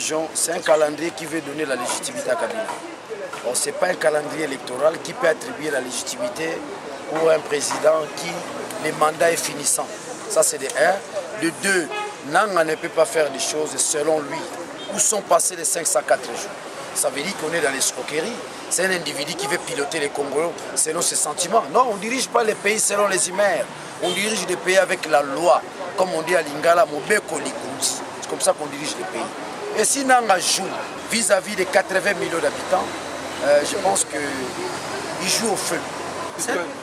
religion, c'est un calendrier qui veut donner la légitimité à Kabila. Ce n'est pas un calendrier électoral qui peut attribuer la légitimité pour un président qui, le mandat est finissant. Ça, c'est de 1. De 2, Nanga ne peut pas faire des choses selon lui. Où sont passés les 504 jours? Ça veut dire qu'on est dans l'escroquerie. C'est un individu qui veut piloter les Congolais selon ses sentiments. Non, on ne dirige pas les pays selon les humeurs. On dirige les pays avec la loi. Comme on dit à Lingala, Mobeko Likundi. C'est comme ça qu'on dirige les pays. Et si Nanga joue vis-à-vis des 80 millions d'habitants, je pense qu'il joue au feu.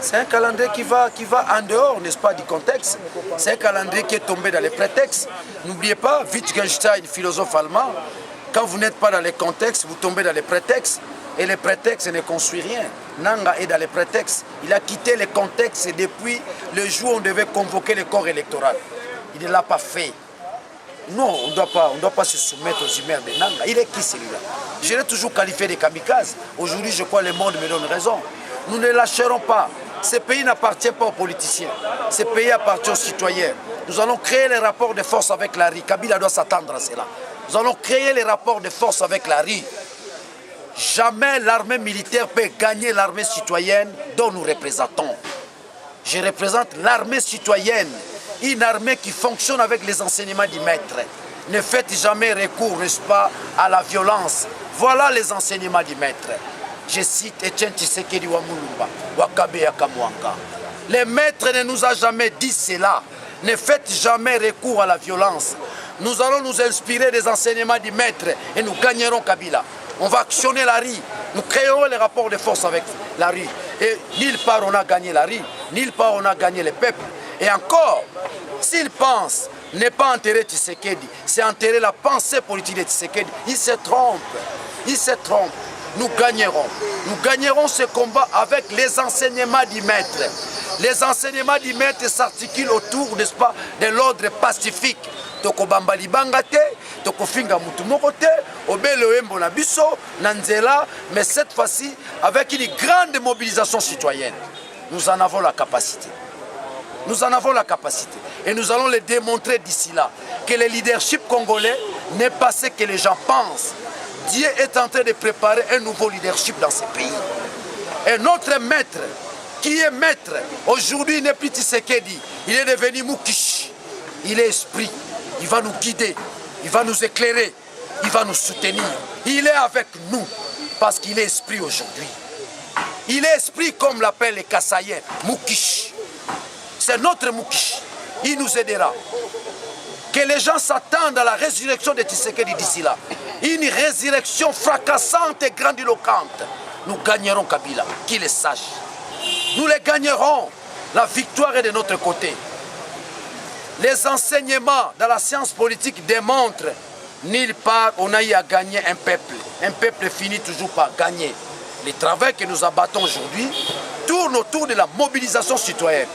C'est un calendrier qui va en dehors, n'est-ce pas, du contexte. C'est un calendrier qui est tombé dans les prétextes. N'oubliez pas, Wittgenstein, philosophe allemand, quand vous n'êtes pas dans les contextes, vous tombez dans les prétextes. Et les prétextes ne construisent rien. Nanga est dans les prétextes. Il a quitté les contextes depuis le jour où on devait convoquer le corps électoral. Il ne l'a pas fait. Non, on ne doit pas se soumettre aux humeurs de Nanga. Il est qui celui-là? Je l'ai toujours qualifié de kamikaze. Aujourd'hui, je crois que le monde me donne raison. Nous ne lâcherons pas. Ce pays n'appartient pas aux politiciens. Ce pays appartient aux citoyens. Nous allons créer les rapports de force avec la RI. Kabila doit s'attendre à cela. Nous allons créer les rapports de force avec la RI. Jamais l'armée militaire peut gagner l'armée citoyenne dont nous représentons. Je représente l'armée citoyenne, une armée qui fonctionne avec les enseignements du maître. Ne faites jamais recours, n'est-ce pas, à la violence. Voilà les enseignements du maître. Je cite Etienne Tshisekedi Wamulumba, Wakabe Yakamwanga. Le maître ne nous a jamais dit cela. Ne faites jamais recours à la violence. Nous allons nous inspirer des enseignements du maître et nous gagnerons Kabila. On va actionner la RI. Nous créerons les rapports de force avec la RI. Et nulle part on a gagné la RI, nulle part on a gagné le peuple. Et encore, s'ils pensent ne pas enterrer Tshisekedi, c'est enterrer la pensée politique de Tshisekedi, ils se trompent. Ils se trompent. Nous gagnerons. Nous gagnerons ce combat avec les enseignements du maître. Les enseignements du maître s'articulent autour, n'est-ce pas, de l'ordre pacifique. Tokobamba libanga te, tokofinga mutu moko te, obele wembo na biso, nanzela, mais cette fois-ci avec une grande mobilisation citoyenne. Nous en avons la capacité. Nous en avons la capacité. Et nous allons le démontrer d'ici là, que le leadership congolais n'est pas ce que les gens pensent. Dieu est en train de préparer un nouveau leadership dans ce pays. Et notre maître, qui est maître, aujourd'hui il n'est plus Tshisekedi, il est devenu Mukish. Il est esprit. Il va nous guider, il va nous éclairer, il va nous soutenir. Il est avec nous parce qu'il est esprit aujourd'hui. Il est esprit comme l'appellent les Kassaïens, Mukish. C'est notre Mukish. Il nous aidera. Que les gens s'attendent à la résurrection de Tshisekedi d'ici là. Une résurrection fracassante et grandiloquente. Nous gagnerons Kabila, qu'il le sache. Nous les gagnerons. La victoire est de notre côté. Les enseignements dans la science politique démontrent nulle part on a eu à gagner un peuple. Un peuple finit toujours par gagner. Le travail que nous abattons aujourd'hui tourne autour de la mobilisation citoyenne.